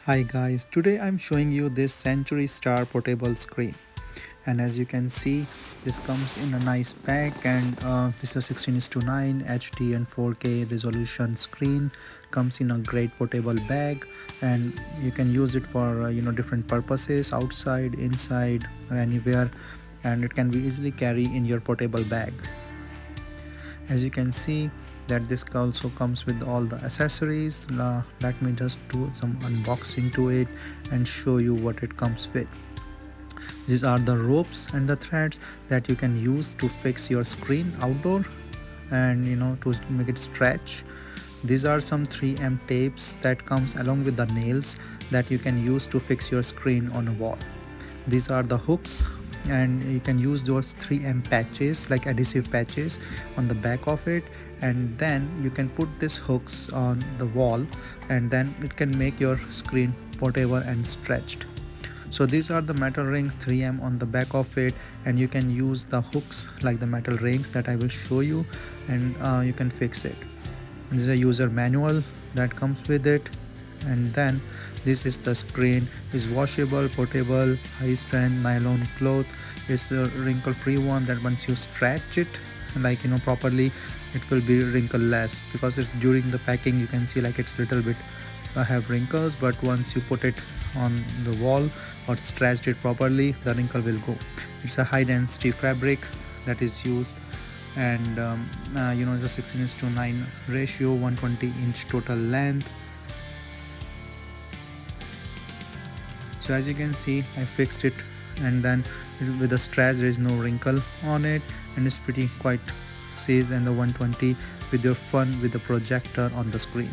Hi guys, today I'm showing you this Century Star Portable Screen, and as you can see this comes in a nice pack, and this is 16:9 HD and 4K resolution screen. Comes in a great portable bag, and you can use it for different purposes, outside, inside, or anywhere, and it can be easily carry in your portable bag. As you can see that this also comes with all the accessories. Let me just do some unboxing to it and show you what it comes with. These are the ropes and the threads that you can use to fix your screen outdoor, and to make it stretch. These are some 3M tapes that comes along with the nails that you can use to fix your screen on a wall. These are the hooks, and you can use those 3M patches, like adhesive patches, on the back of it, and then you can put these hooks on the wall, and then it can make your screen portable and stretched. So these are the metal rings, 3M on the back of it, and you can use the hooks like the metal rings that I will show you, and you can fix it. This is a user manual that comes with it, and then this is the screen. Is washable, portable, high strength nylon cloth. It's a wrinkle-free one that once you stretch it properly, it will be wrinkle-less, because it's during the packing you can see like it's little bit have wrinkles, but once you put it on the wall or stretched it properly, the wrinkle will go. It's a high density fabric that is used, and it's a 16:9 ratio, 120-inch total length. So as you can see, I fixed it, and then with the stretch there is no wrinkle on it, and it's pretty quite says, and the 120 with your fun with the projector on the screen.